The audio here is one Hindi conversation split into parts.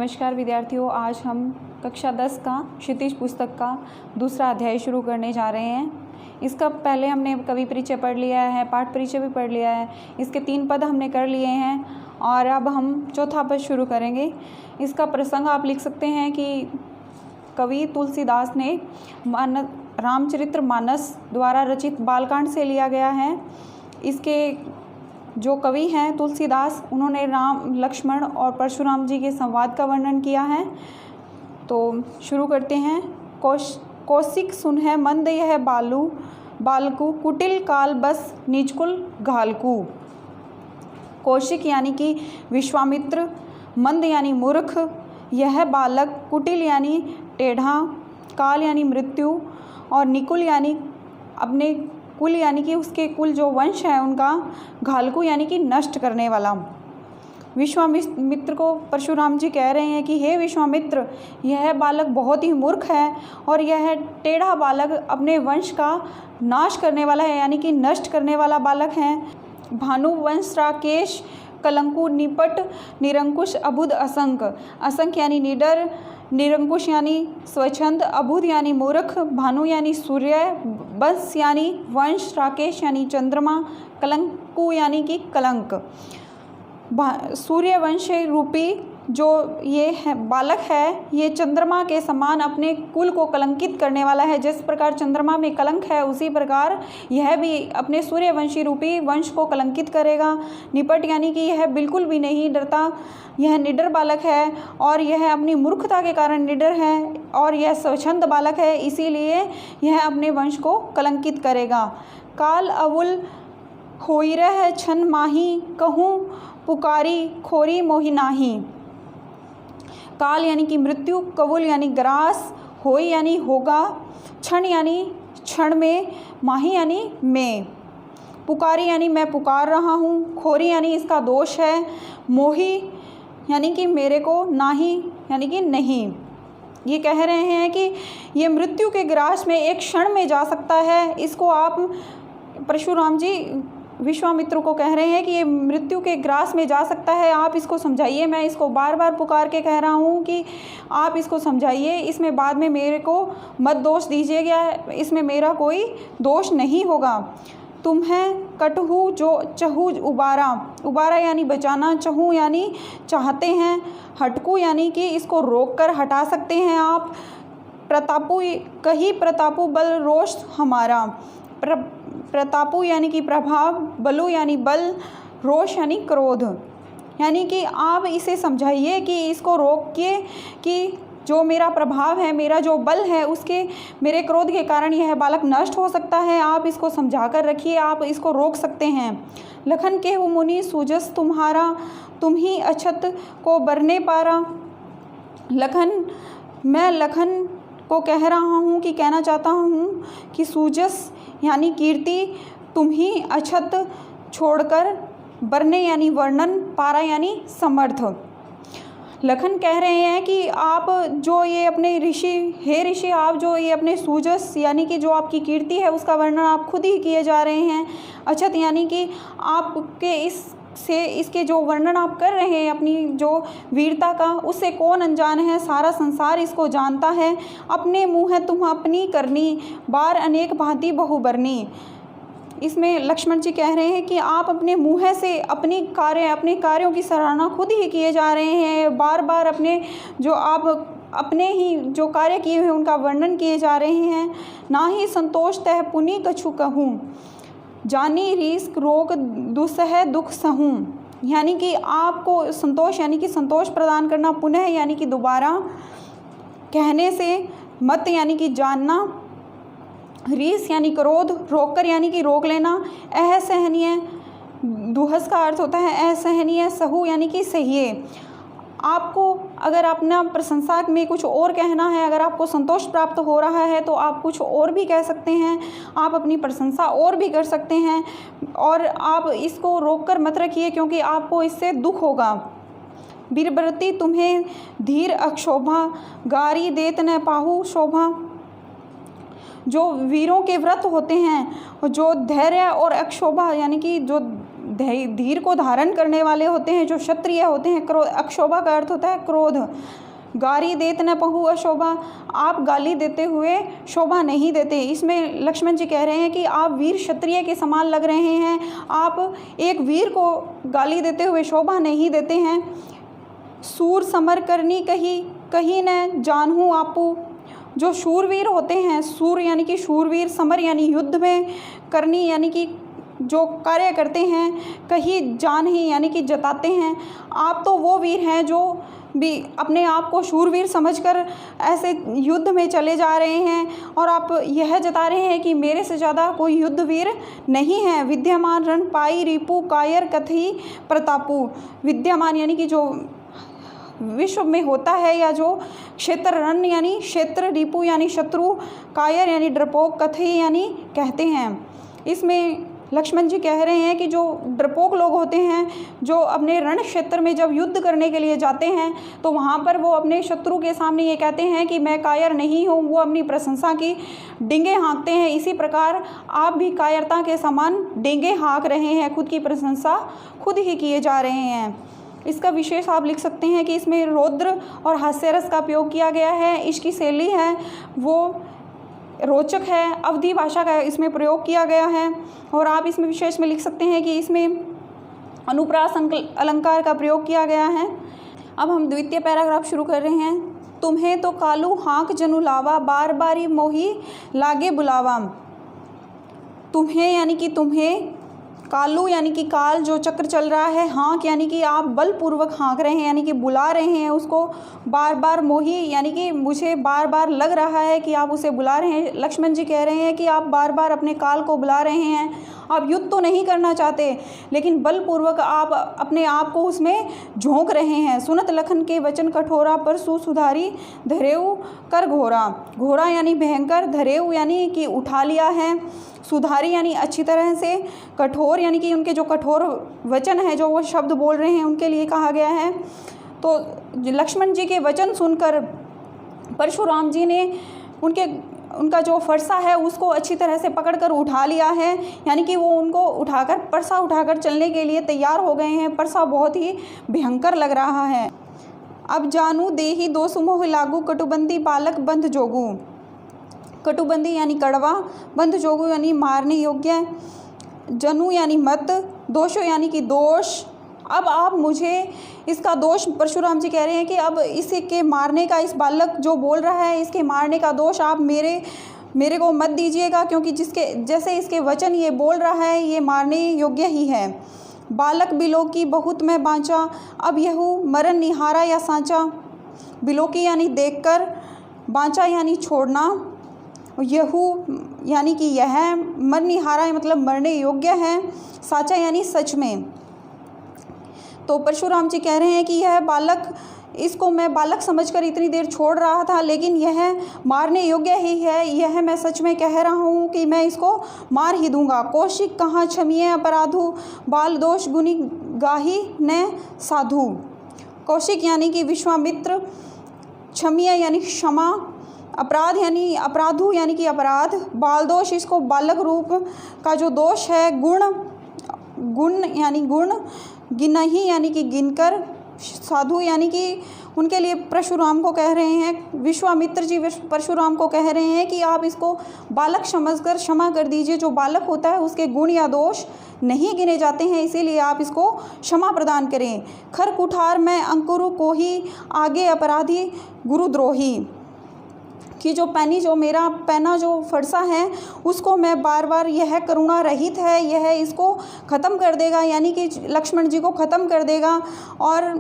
नमस्कार विद्यार्थियों, आज हम कक्षा 10 का क्षितिज पुस्तक का दूसरा अध्याय शुरू करने जा रहे हैं। इसका पहले हमने कवि परिचय पढ़ लिया है, पाठ परिचय भी पढ़ लिया है। इसके 3 पद हमने कर लिए हैं और अब हम चौथा पद शुरू करेंगे। इसका प्रसंग आप लिख सकते हैं कि कवि तुलसीदास ने रामचरितमानस द्वारा रचित बालकांड से लिया गया है। इसके जो कवि हैं तुलसीदास, उन्होंने राम, लक्ष्मण और परशुराम जी के संवाद का वर्णन किया है। तो शुरू करते हैं। कौशिक सुनह मंद यह बालकू कुटिल काल बस निजकुल घालकू। कौशिक यानी कि विश्वामित्र, मंद यानी मूर्ख, यह बालक, कुटिल यानी टेढ़ा, काल यानी मृत्यु और निकुल यानी अपने कुल यानी कि उसके कुल जो वंश है उनका, घालकू यानी कि नष्ट करने वाला। विश्वामित्र को परशुराम जी कह रहे हैं कि हे विश्वामित्र, यह बालक बहुत ही मूर्ख है और यह टेढ़ा बालक अपने वंश का नाश करने वाला है, यानी कि नष्ट करने वाला बालक है। भानु वंश राकेश कलंकु निपट निरंकुश अबुध असंक। असंक यानी निडर, निरंकुश यानी स्वच्छंद, अबुध यानी मूर्ख, भानु यानी सूर्य, वंश यानी वंश, राकेश यानी चंद्रमा, कलंकु यानी कि कलंक। सूर्य वंश रूपी जो ये है बालक है, ये चंद्रमा के समान अपने कुल को कलंकित करने वाला है। जिस प्रकार चंद्रमा में कलंक है, उसी प्रकार यह भी अपने सूर्यवंशी रूपी वंश को कलंकित करेगा। निपट यानी कि यह बिल्कुल भी नहीं डरता, यह निडर बालक है और यह अपनी मूर्खता के कारण निडर है और यह स्वच्छंद बालक है, इसीलिए यह अपने वंश को कलंकित करेगा। काल अवुल होइरह छन माही कहूँ पुकारी खोरी मोहि नाही। काल यानी कि मृत्यु, कवुल यानी ग्रास, होई यानी होगा, क्षण यानी क्षण में, माही यानी में, पुकारी यानी मैं पुकार रहा हूँ, खोरी यानी इसका दोष है, मोही यानी कि मेरे को, नाही यानी कि नहीं। ये कह रहे हैं कि ये मृत्यु के ग्रास में एक क्षण में जा सकता है। इसको आप, परशुराम जी विश्वामित्र को कह रहे हैं कि ये मृत्यु के ग्रास में जा सकता है, आप इसको समझाइए। मैं इसको बार बार पुकार के कह रहा हूँ कि आप इसको समझाइए, इसमें बाद में मेरे को मत दोष दीजिएगा, इसमें मेरा कोई दोष नहीं होगा। तुम्हें कटहु जो चहु उबारा, उबारा यानी बचाना, चहु यानी चाहते हैं, हटकू यानी कि इसको रोक कर हटा सकते हैं आप। प्रतापु कही प्रतापु बल रोष हमारा, प्रतापु यानी कि प्रभाव, बलु यानी बल, रोष यानी क्रोध। यानी कि आप इसे समझाइए कि इसको रोकिए कि जो मेरा प्रभाव है, मेरा जो बल है, उसके मेरे क्रोध के कारण यह बालक नष्ट हो सकता है। आप इसको समझा कर रखिए, आप इसको रोक सकते हैं। लखन के हु मुनि सूजस तुम्हारा, तुम ही अछत को बरने पारा। लखन, मैं लखन को कह रहा हूँ कि कहना चाहता हूँ कि सूजस यानी कीर्ति, तुम ही अछत छोड़कर, बरने यानी वर्णन, पारा यानी समर्थ। लखन कह रहे हैं कि आप जो ये अपने ऋषि, हे ऋषि, आप जो ये अपने सूजस यानी कि जो आपकी कीर्ति है उसका वर्णन आप खुद ही किए जा रहे हैं। अछत यानी कि आपके इसके जो वर्णन आप कर रहे हैं अपनी जो वीरता का, उससे कौन अनजान है, सारा संसार इसको जानता है। अपने मुँह है तुम अपनी करनी, बार अनेक भांति बहुबरनी। इसमें लक्ष्मण जी कह रहे हैं कि आप अपने मुँह से अपने कार्यों की सराहना खुद ही किए जा रहे हैं। बार बार अपने जो आप अपने ही जो कार्य किए हुए उनका वर्णन किए जा रहे हैं। ना ही संतोष तह पुनि कछु कहूँ, जानी रीस रोग दुसह दुख सहूँ। यानी कि आपको संतोष यानी कि संतोष प्रदान करना, पुनः यानी कि दोबारा, कहने से, मत यानी कि जानना, रीस यानी क्रोध, रोककर यानी कि रोक लेना, असहनीय, दुहस का अर्थ होता है असहनीय, सहू यानी कि सहिए। आपको अगर अपना प्रशंसा में कुछ और कहना है, अगर आपको संतोष प्राप्त हो रहा है तो आप कुछ और भी कह सकते हैं, आप अपनी प्रशंसा और भी कर सकते हैं और आप इसको रोक कर मत रखिए क्योंकि आपको इससे दुख होगा। वीरव्रती तुम्हें धीर अक्षोभा, गारी देत न पाहु शोभा। जो वीरों के व्रत होते हैं, जो धैर्य और अक्षोभा यानी कि जो धीर को धारण करने वाले होते हैं, जो क्षत्रिय होते हैं। क्रोध, अक्षोभा का अर्थ होता है क्रोध। गारी देत न पहु अशोभा, आप गाली देते हुए शोभा नहीं देते। इसमें लक्ष्मण जी कह रहे हैं कि आप वीर क्षत्रिय के समान लग रहे हैं, आप एक वीर को गाली देते हुए शोभा नहीं देते हैं। सूर समर करनी कही कहीं न जानहूँ आपू, जो शूरवीर होते हैं, सूर यानी कि शूरवीर, समर यानी युद्ध में, करनी यानी कि जो कार्य करते हैं, कहीं जान ही यानी कि जताते हैं। आप तो वो वीर हैं जो भी अपने आप को शूरवीर समझकर ऐसे युद्ध में चले जा रहे हैं और आप यह जता रहे हैं कि मेरे से ज़्यादा कोई युद्धवीर नहीं है। विद्यमान रण पाई रिपु कायर कथी प्रतापु, विद्यमान यानी कि जो विश्व में होता है या जो क्षेत्र, रण यानी क्षेत्र, रिपु यानी शत्रु, कायर यानी डरपोक, कथई यानी कहते हैं। इसमें लक्ष्मण जी कह रहे हैं कि जो डरपोक लोग होते हैं, जो अपने रण क्षेत्र में जब युद्ध करने के लिए जाते हैं तो वहाँ पर वो अपने शत्रु के सामने ये कहते हैं कि मैं कायर नहीं हूँ, वो अपनी प्रशंसा की डींगे हाँकते हैं। इसी प्रकार आप भी कायरता के समान डींगे हाँक रहे हैं, खुद की प्रशंसा खुद ही किए जा रहे हैं। इसका विशेष आप लिख सकते हैं कि इसमें रौद्र और हास्यरस का प्रयोग किया गया है। इसकी शैली है वो रोचक है, अवधी भाषा का इसमें प्रयोग किया गया है। और आप इसमें विशेष में लिख सकते हैं कि इसमें अनुप्रास अलंकार का प्रयोग किया गया है। अब हम द्वितीय पैराग्राफ शुरू कर रहे हैं। तुम्हें तो कालू हाँक जनु लावा, बार बारी मोही लागे बुलावा। तुम्हें यानी कि तुम्हें, कालू यानी कि काल जो चक्र चल रहा है, हाँक यानी कि आप बलपूर्वक हाँक रहे हैं, यानी कि बुला रहे हैं उसको बार बार। मोही यानी कि मुझे बार बार लग रहा है कि आप उसे बुला रहे हैं। लक्ष्मण जी कह रहे हैं कि आप बार बार अपने काल को बुला रहे हैं। आप युद्ध तो नहीं करना चाहते, लेकिन बलपूर्वक आप अपने आप को उसमें झोंक रहे हैं। सुनत लखन के वचन कठोरा, पर सुधारी धरेऊ कर घोरा। घोरा यानी भयंकर, धरेऊ यानी कि उठा लिया है, सुधारी यानी अच्छी तरह से, कठोर यानी कि उनके जो कठोर वचन है, जो वो शब्द बोल रहे हैं, उनके लिए कहा गया है। तो लक्ष्मण जी के वचन सुनकर परशुराम जी ने उनका जो फरसा है उसको अच्छी तरह से पकड़कर उठा लिया है, यानी कि वो उनको उठाकर, परसा उठाकर चलने के लिए तैयार हो गए हैं। परसा बहुत ही भयंकर लग रहा है। अब जानू देही दो सुमोह लागू, कटुबंदी बालक बंध जोगू। कटुबंदी यानी कड़वा, बंध जोगू यानी मारने योग्य, जनू यानी मत, दोषो यानी कि दोष। अब आप मुझे इसका दोष, परशुराम जी कह रहे हैं कि अब इसके मारने का, इस बालक जो बोल रहा है इसके मारने का दोष आप मेरे को मत दीजिएगा, क्योंकि जैसे इसके वचन ये बोल रहा है ये मारने योग्य ही है। बालक बिलोकी बहुत मैं बाँचा, अब यहू मरण निहारा या सांचा। बिलोकी यानी देखकर, बाँचा यानी छोड़ना, यहू यानी कि यह, मरण निहारा मतलब मरने योग्य है, साचा यानी सच में। तो परशुराम जी कह रहे हैं कि यह बालक, इसको मैं बालक समझकर इतनी देर छोड़ रहा था, लेकिन यह मारने योग्य ही है। यह मैं सच में कह रहा हूँ कि मैं इसको मार ही दूंगा। कौशिक कहाँ क्षमीय अपराधु, बाल दोष गुनी गाही न साधु। कौशिक यानी कि विश्वामित्र, क्षमीय यानी क्षमा, अपराध यानी अपराधु यानी कि अपराध, बाल दोष इसको बालक रूप का जो दोष है, गुण यानी गुण, गिनही यानी कि गिनकर, साधु यानी कि उनके लिए परशुराम को कह रहे हैं, विश्वामित्र जी परशुराम को कह रहे हैं कि आप इसको बालक समझकर क्षमा कर दीजिए। जो बालक होता है उसके गुण या दोष नहीं गिने जाते हैं, इसीलिए आप इसको क्षमा प्रदान करें। खर कुठार में अंकुरु को ही, आगे अपराधी गुरुद्रोही। कि जो मेरा पैना जो फरसा है उसको मैं बार बार, यह करुणा रहित है, यह इसको ख़त्म कर देगा, यानी कि लक्ष्मण जी को ख़त्म कर देगा। और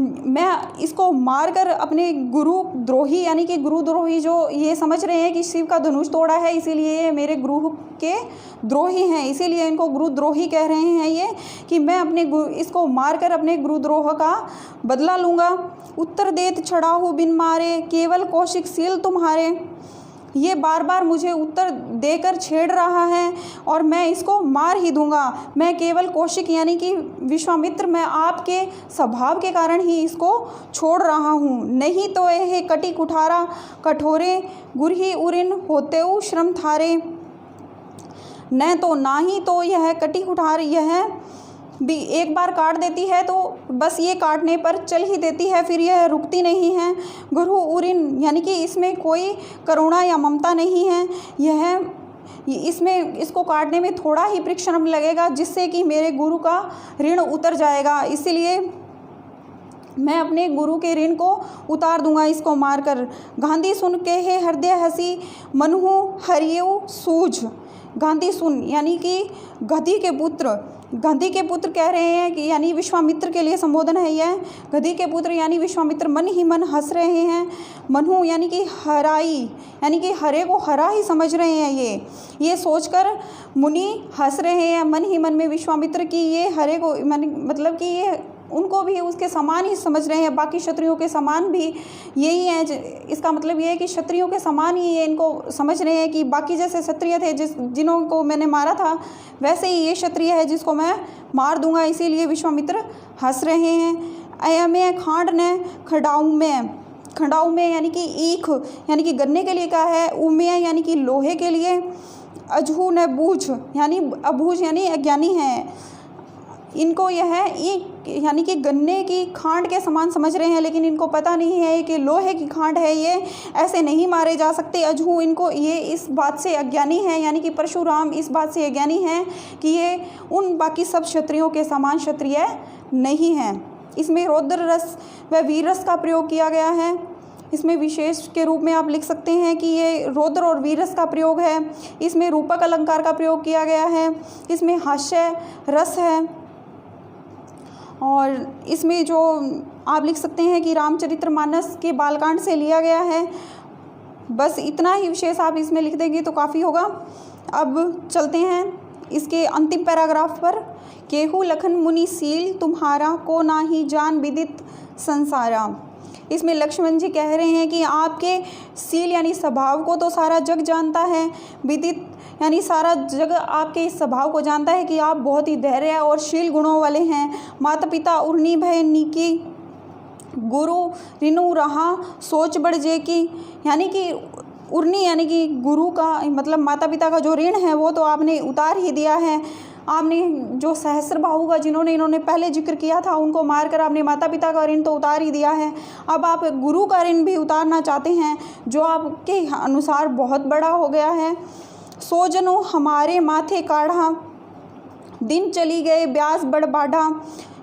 मैं इसको मारकर अपने गुरुद्रोही, यानी कि गुरुद्रोही जो ये समझ रहे हैं कि शिव का धनुष तोड़ा है, इसीलिए ये मेरे गुरु के द्रोही हैं, इसीलिए इनको गुरुद्रोही कह रहे हैं ये, कि मैं इसको मारकर अपने गुरुद्रोह का बदला लूँगा। उत्तर देत छड़ाहू बिन मारे, केवल कौशिक सील तुम्हारे। ये बार बार मुझे उत्तर देकर छेड़ रहा है और मैं इसको मार ही दूंगा। मैं केवल कौशिक यानी कि विश्वामित्र, मैं आपके स्वभाव के कारण ही इसको छोड़ रहा हूँ। नहीं तो यह कटी कुठारा, कठोरे गुरही उरिन होते श्रम थारे। न तो ना ही तो यह कटी कुठार, यह भी एक बार काट देती है तो बस ये काटने पर चल ही देती है, फिर यह रुकती नहीं है। गुरु उरिन यानी कि इसमें कोई करुणा या ममता नहीं है। इसको काटने में थोड़ा ही परिश्रम लगेगा जिससे कि मेरे गुरु का ऋण उतर जाएगा, इसीलिए मैं अपने गुरु के ऋण को उतार दूंगा इसको मारकर। गांधी सुन के है हृदय हसी मनु हरियु सूझ। गांधी सुन यानी कि गधी के पुत्र कह रहे हैं कि यानी विश्वामित्र के लिए संबोधन है यह। गधी के पुत्र यानी विश्वामित्र मन ही मन हंस रहे हैं। मनु यानी कि हराई यानी कि हरे को हरा ही समझ रहे हैं। ये सोचकर मुनि हंस रहे हैं मन ही मन में विश्वामित्र की ये हरे को मतलब कि ये उनको भी उसके समान ही समझ रहे हैं, बाकी क्षत्रियों के समान भी यही है। इसका मतलब ये है कि क्षत्रियों के समान ही ये इनको समझ रहे हैं कि बाकी जैसे क्षत्रिय थे जिन्हों को मैंने मारा था वैसे ही ये क्षत्रिय है जिसको मैं मार दूंगा, इसीलिए विश्वामित्र हंस रहे हैं। अयमे खांड ने खंडाऊ में यानी कि ईख यानी कि गन्ने के लिए कहा है। उमे यानी कि लोहे के लिए। अजहू ने बूझ यानी अबूझ यानी अज्ञानी है। इनको यह ईख यानी कि गन्ने की खांड के समान समझ रहे हैं, लेकिन इनको पता नहीं है कि लोहे की खांड है, ये ऐसे नहीं मारे जा सकते। अजहू इनको ये इस बात से अज्ञानी है यानी कि परशुराम इस बात से अज्ञानी हैं कि ये उन बाकी सब क्षत्रियों के समान क्षत्रिय नहीं हैं। इसमें रौद्र रस व वीर रस का प्रयोग किया गया है। इसमें विशेष के रूप में आप लिख सकते हैं कि ये रौद्र और वीर रस का प्रयोग है। इसमें रूपक अलंकार का प्रयोग किया गया है। इसमें हास्य रस है और इसमें जो आप लिख सकते हैं कि रामचरितमानस के बालकांड से लिया गया है। बस इतना ही विशेष आप इसमें लिख देंगे तो काफ़ी होगा। अब चलते हैं इसके अंतिम पैराग्राफ पर। केहू लखन मुनि सील तुम्हारा को ना ही जान विदित संसारा। इसमें लक्ष्मण जी कह रहे हैं कि आपके सील यानी स्वभाव को तो सारा जग जानता है, विदित यानी सारा जग आपके इस स्वभाव को जानता है कि आप बहुत ही धैर्य और शील गुणों वाले हैं। माता पिता उर्नी भय नीकी गुरु रिनु रहा सोच बढ़ जे की। यानी कि उर्नी यानी कि गुरु का मतलब माता पिता का जो ऋण है वो तो आपने उतार ही दिया है। आपने जो सहस्त्रबाहु का इन्होंने पहले जिक्र किया था उनको मारकर आपने माता पिता का ऋण तो उतार ही दिया है। अब आप गुरु का ऋण भी उतारना चाहते हैं जो आपके अनुसार बहुत बड़ा हो गया है। सोजनो हमारे माथे काढ़ा दिन चली गए ब्यास बड़ बाढ़ा।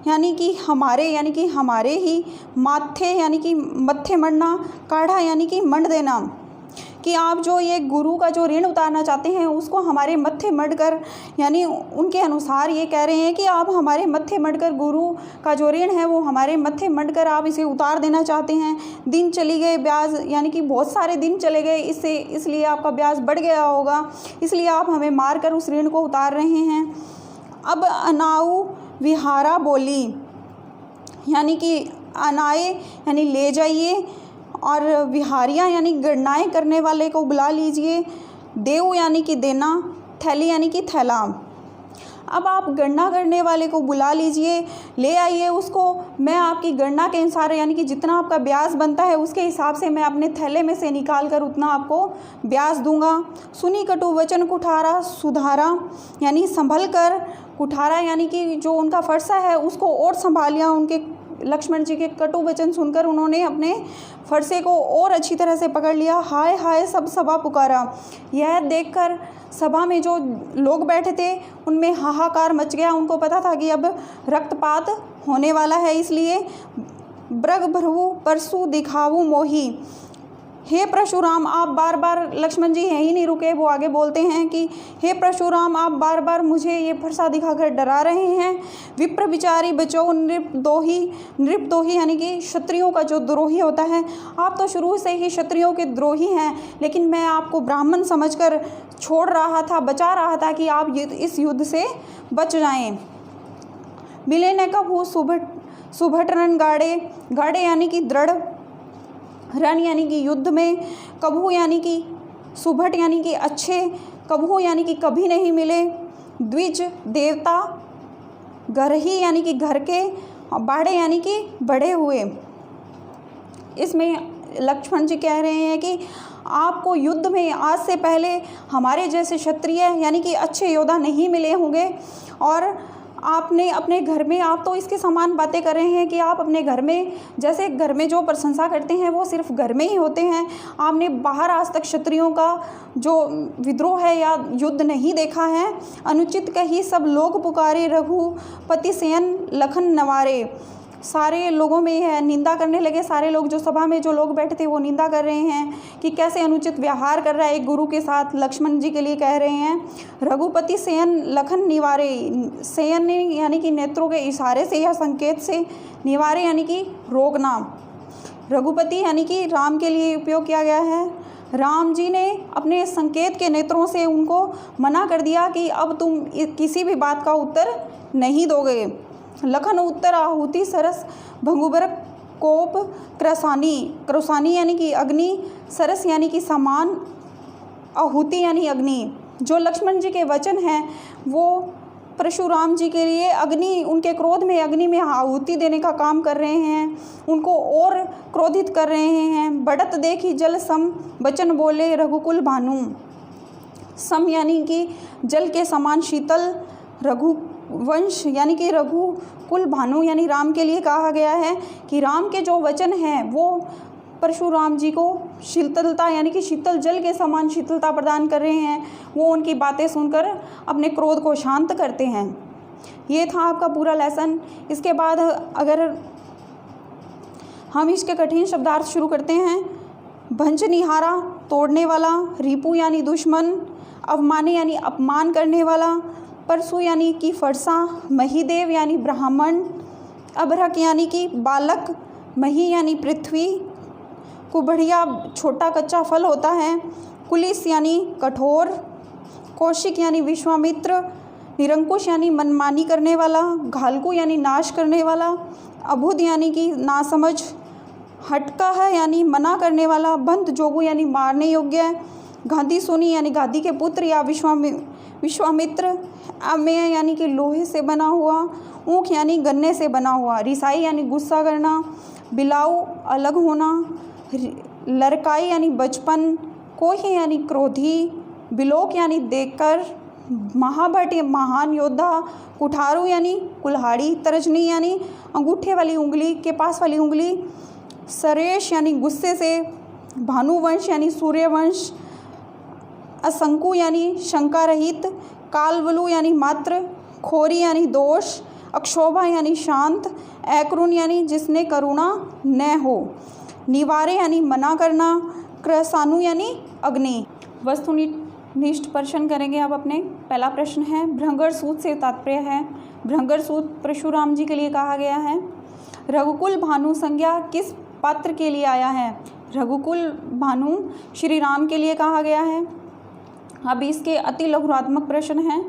यानी कि हमारे ही माथे यानी कि मत्थे मढ़ना, काढ़ा यानी कि मंड देना, कि आप जो ये गुरु का जो ऋण उतारना चाहते हैं उसको हमारे मत्थे मढ़कर यानी उनके अनुसार ये कह रहे हैं कि आप हमारे मत्थे मढ़कर गुरु का जो ऋण है वो हमारे मत्थे मढ़कर आप इसे उतार देना चाहते हैं। दिन चली गए ब्याज यानी कि बहुत सारे दिन चले गए इसलिए आपका ब्याज बढ़ गया होगा, इसलिए आप हमें मार कर उस ऋण को उतार रहे हैं। अब अनाऊ विहारा बोली यानी कि अनाए यानी ले जाइए और विहारियाँ यानी गणनाएँ करने वाले को बुला लीजिए। देव यानी कि देना, थैली यानी कि थैला। अब आप गणना करने वाले को बुला लीजिए, ले आइए उसको। मैं आपकी गणना के अनुसार यानी कि जितना आपका ब्याज बनता है उसके हिसाब से मैं अपने थैले में से निकाल कर उतना आपको ब्याज दूंगा। सुनी कटु वचन कुठारा सुधारा यानी संभल कर, कुठारा यानी कि जो उनका फरसा है उसको और संभालिया। उनके लक्ष्मण जी के कटु वचन सुनकर उन्होंने अपने फरसे को और अच्छी तरह से पकड़ लिया। हाय हाय सब सभा पुकारा। यह देखकर सभा में जो लोग बैठे थे उनमें हाहाकार मच गया। उनको पता था कि अब रक्तपात होने वाला है, इसलिए ब्रग भ्रवु परसु दिखावु मोही। हे परशुराम आप बार बार, लक्ष्मण जी यहीं नहीं रुके, वो आगे बोलते हैं कि हे परशुराम आप बार बार मुझे ये फरसा दिखाकर डरा रहे हैं। विप्र विचारी बचो नृपद्रोही यानी कि क्षत्रियों का जो द्रोही होता है। आप तो शुरू से ही क्षत्रियों के द्रोही हैं, लेकिन मैं आपको ब्राह्मण समझकर छोड़ रहा था, बचा रहा था कि आप इस युद्ध से बच जाएं। मिले न कभू सुभट रण गाड़े यानी कि दृढ़, रण यानी कि युद्ध में, कभू यानी कि सुभट यानी कि अच्छे, कभू यानी कि कभी नहीं मिले, द्विज देवता, घरही यानी कि घर के, बाड़े यानी कि बड़े हुए। इसमें लक्ष्मण जी कह रहे हैं कि आपको युद्ध में आज से पहले हमारे जैसे क्षत्रिय यानी कि अच्छे योद्धा नहीं मिले होंगे और आपने अपने घर में, आप तो इसके समान बातें कर रहे हैं कि आप अपने घर में, जैसे घर में जो प्रशंसा करते हैं वो सिर्फ घर में ही होते हैं। आपने बाहर आज तक क्षत्रियों का जो विद्रोह है या युद्ध नहीं देखा है। अनुचित कही सब लोग पुकारे, रघुपति सेन लखन नवारे। सारे लोगों में है निंदा करने लगे, सारे लोग जो सभा में जो लोग बैठे थे वो निंदा कर रहे हैं कि कैसे अनुचित व्यवहार कर रहा है एक गुरु के साथ। लक्ष्मण जी के लिए कह रहे हैं रघुपति सेन लखन निवारे। सेन यानी कि नेत्रों के इशारे से या संकेत से, निवारे यानी कि रोकना। रघुपति यानी कि राम के लिए उपयोग किया गया है। राम जी ने अपने संकेत के नेत्रों से उनको मना कर दिया कि अब तुम किसी भी बात का उत्तर नहीं दोगे। लखन उत्तर आहुति सरस भंगुबर कोप क्रसानी। क्रसानी यानी कि अग्नि, सरस यानी कि समान, आहुति यानी अग्नि। जो लक्ष्मण जी के वचन हैं वो परशुराम जी के लिए अग्नि, उनके क्रोध में अग्नि में आहुति देने का काम कर रहे हैं, उनको और क्रोधित कर रहे हैं। बढ़त देखी जल सम वचन बोले रघुकुल भानु। सम यानी कि जल के समान शीतल, रघुवंश यानी कि रघुकुल भानु यानी राम के लिए कहा गया है कि राम के जो वचन हैं वो परशुराम जी को शीतलता यानी कि शीतल जल के समान शीतलता प्रदान कर रहे हैं। वो उनकी बातें सुनकर अपने क्रोध को शांत करते हैं। ये था आपका पूरा लेसन। इसके बाद अगर हम इसके कठिन शब्दार्थ शुरू करते हैं। भंजनिहारा तोड़ने वाला, रिपु यानी दुश्मन, अवमानी यानी अपमान करने वाला, परशु यानी कि फरसा, महीदेव यानी ब्राह्मण, अभ्रक यानी कि बालक, मही यानी पृथ्वी, कुबड़िया छोटा कच्चा फल होता है, कुलिस यानी कठोर, कौशिक यानी विश्वामित्र, निरंकुश यानी मनमानी करने वाला, घालकू यानी नाश करने वाला, अबुध यानी कि नासमझ, हटका है यानी मना करने वाला, बंध जोगू यानी मारने योग्य, गांधी सोनी यानी गांधी के पुत्र या विश्वामित्र, अमेय यानी कि लोहे से बना हुआ, ऊख यानी गन्ने से बना हुआ, रिसाई यानी गुस्सा करना, बिलाऊ अलग होना, लड़काई यानी बचपन, कोही यानी क्रोधी, बिलोक यानी देखकर, महाभट महान योद्धा, कुठारू यानी कुल्हाड़ी, तर्जनी यानी अंगूठे वाली उंगली के पास वाली उंगली, सरेश यानी गुस्से से, भानुवंश यानी सूर्यवंश, असंकु यानी शंका रहित, कालवलु यानी मात्र, खोरी यानी दोष, अक्षोभा यानी शांत, ऐक्रुन यानी जिसने करुणा न हो, निवारे यानी मना करना, क्रसानु यानी अग्नि। वस्तुनिष्ठ प्रश्न करेंगे अब अपने। पहला प्रश्न है भृंगर सूत से तात्पर्य है। भृंगर सूत परशुराम जी के लिए कहा गया है। रघुकुल भानु संज्ञा किस पात्र के लिए आया है? रघुकुल भानु श्री राम के लिए कहा गया है। अब इसके अति लघुरात्मक प्रश्न हैं।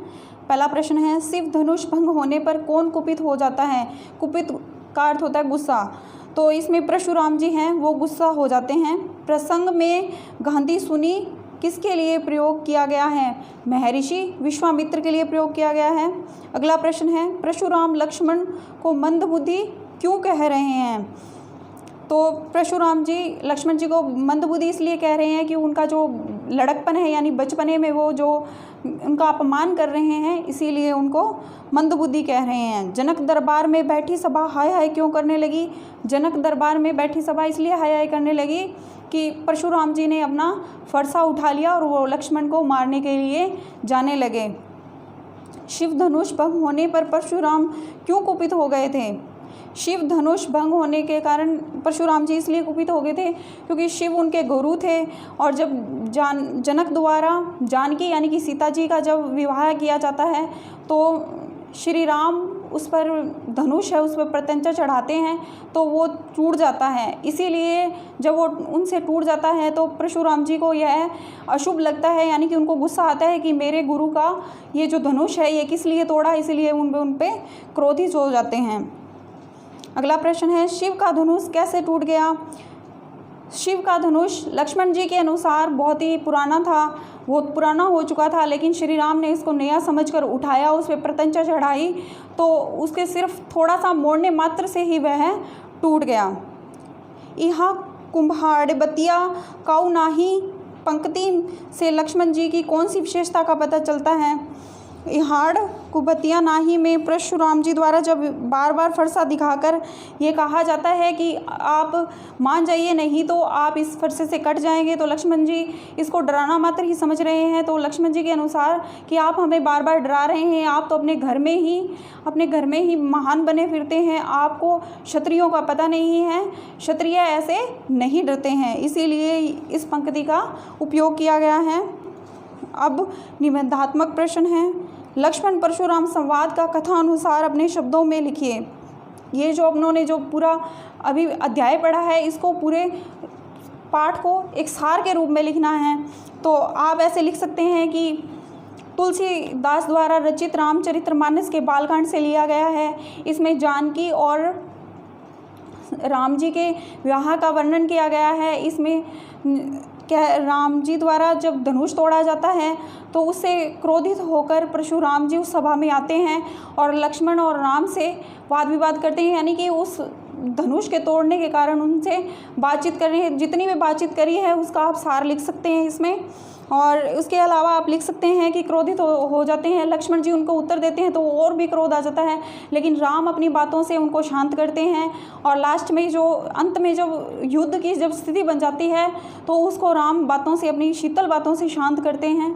पहला प्रश्न है शिव धनुष भंग होने पर कौन कुपित हो जाता है? कुपित का अर्थ होता है गुस्सा, तो इसमें परशुराम जी हैं वो गुस्सा हो जाते हैं। प्रसंग में गांधी सुनी किसके लिए प्रयोग किया गया है? महर्षि विश्वामित्र के लिए प्रयोग किया गया है। अगला प्रश्न है परशुराम लक्ष्मण को मंदबुद्धि क्यों कह रहे हैं? तो परशुराम जी लक्ष्मण जी को मंदबुद्धि इसलिए कह रहे हैं कि उनका जो लड़कपन है यानी बचपने में वो जो उनका अपमान कर रहे हैं, इसीलिए उनको मंदबुद्धि कह रहे हैं। जनक दरबार में बैठी सभा हाय हाय क्यों करने लगी? जनक दरबार में बैठी सभा इसलिए हाय हाय करने लगी कि परशुराम जी ने अपना फरसा उठा लिया और वो लक्ष्मण को मारने के लिए जाने लगे। शिव धनुष भंग होने पर परशुराम क्यों कुपित हो गए थे? शिव धनुष भंग होने के कारण परशुराम जी इसलिए कुपित हो गए थे क्योंकि शिव उनके गुरु थे, और जब जनक द्वारा जानकी यानी कि सीता जी का जब विवाह किया जाता है तो श्री राम उस पर धनुष है उस पर प्रत्यंचा चढ़ाते हैं तो वो टूट जाता है। इसीलिए जब वो उनसे टूट जाता है तो परशुराम जी को यह अशुभ लगता है, यानी कि उनको गुस्सा आता है कि मेरे गुरु का ये जो धनुष है ये किस लिए तोड़ा, इसलिए उन पे क्रोधित हो जाते हैं। अगला प्रश्न है शिव का धनुष कैसे टूट गया? शिव का धनुष लक्ष्मण जी के अनुसार बहुत ही पुराना था, बहुत पुराना हो चुका था, लेकिन श्री राम ने इसको नया समझकर उठाया, उस पर प्रत्यंचा चढ़ाई तो उसके सिर्फ थोड़ा सा मोड़ने मात्र से ही वह टूट गया। यहाँ कुम्हाड़बतिया काऊ नाही पंक्ति से लक्ष्मण जी की कौन सी विशेषता का पता चलता है? इहाड़ कुबतिया नाही में परशुराम जी द्वारा जब बार बार फरसा दिखाकर ये कहा जाता है कि आप मान जाइए, नहीं तो आप इस फरसे से कट जाएंगे, तो लक्ष्मण जी इसको डराना मात्र ही समझ रहे हैं। तो लक्ष्मण जी के अनुसार कि आप हमें बार बार डरा रहे हैं, आप तो अपने घर में ही महान बने फिरते हैं, आपको क्षत्रियों का पता नहीं है, क्षत्रिय ऐसे नहीं डरते हैं। इसीलिए इस पंक्ति का उपयोग किया गया है। अब निबंधात्मक प्रश्न है, लक्ष्मण परशुराम संवाद का कथा अनुसार अपने शब्दों में लिखिए। ये जो उन्होंने जो पूरा अभी अध्याय पढ़ा है, इसको पूरे पाठ को एक सार के रूप में लिखना है। तो आप ऐसे लिख सकते हैं कि तुलसीदास द्वारा रचित रामचरितमानस के बालकांड से लिया गया है। इसमें जानकी और राम जी के विवाह का वर्णन किया गया है। इसमें राम जी द्वारा जब धनुष तोड़ा जाता है तो उससे क्रोधित होकर परशुराम जी उस सभा में आते हैं और लक्ष्मण और राम से वाद विवाद करते हैं, यानी कि उस धनुष के तोड़ने के कारण उनसे बातचीत कर रहे हैं। जितनी भी बातचीत करी है उसका आप सार लिख सकते हैं इसमें। और उसके अलावा आप लिख सकते हैं कि क्रोधित हो जाते हैं, लक्ष्मण जी उनको उत्तर देते हैं तो और भी क्रोध आ जाता है, लेकिन राम अपनी बातों से उनको शांत करते हैं। और लास्ट में जो अंत में जब युद्ध की जब स्थिति बन जाती है तो उसको राम बातों से, अपनी शीतल बातों से शांत करते हैं।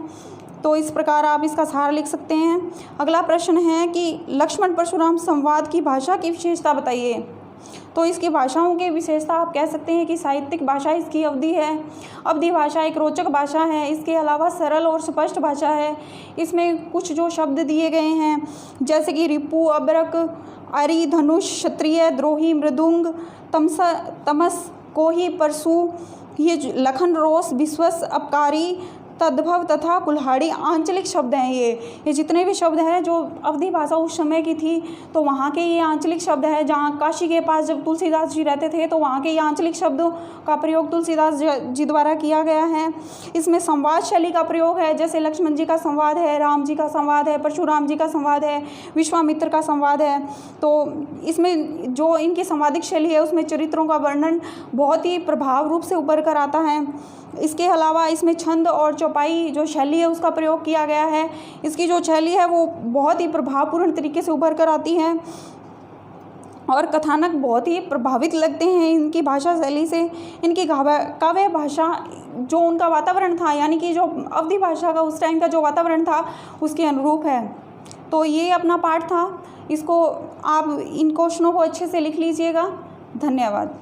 तो इस प्रकार आप इसका सार लिख सकते हैं। अगला प्रश्न है कि लक्ष्मण परशुराम संवाद की भाषा की विशेषता बताइए। तो इसकी भाषाओं की विशेषता आप कह सकते हैं कि साहित्यिक भाषा इसकी अवधि है। अवधि भाषा एक रोचक भाषा है। इसके अलावा सरल और स्पष्ट भाषा है। इसमें कुछ जो शब्द दिए गए हैं जैसे कि रिपु, अबरक, अरि, धनुष, क्षत्रिय, द्रोही, मृदुंग, तमस, कोही, परशु, ये लखन, रोष, विश्वस, अपकारी, तद्भव तथा कुल्हाड़ी आंचलिक शब्द हैं। ये जितने भी शब्द हैं जो अवधि भाषा उस समय की थी तो वहाँ के ये आंचलिक शब्द है। जहाँ काशी के पास जब तुलसीदास जी रहते थे तो वहाँ के ये आंचलिक शब्दों का प्रयोग तुलसीदास जी द्वारा किया गया है। इसमें संवाद शैली का प्रयोग है, जैसे लक्ष्मण जी का संवाद है, राम जी का संवाद है, परशुराम जी का संवाद है, विश्वामित्र का संवाद है। तो इसमें जो इनकी संवादिक शैली है उसमें चरित्रों का वर्णन बहुत ही प्रभाव रूप से उभर कर आता है। इसके अलावा इसमें छंद और चौपाई जो शैली है उसका प्रयोग किया गया है। इसकी जो शैली है वो बहुत ही प्रभावपूर्ण तरीके से उभर कर आती है और कथानक बहुत ही प्रभावित लगते हैं इनकी भाषा शैली से। इनकी काव्य भाषा जो उनका वातावरण था, यानी कि जो अवधि भाषा का उस टाइम का जो वातावरण था उसके अनुरूप है। तो ये अपना पाठ था। इसको आप इन क्वेश्चनों को अच्छे से लिख लीजिएगा। धन्यवाद।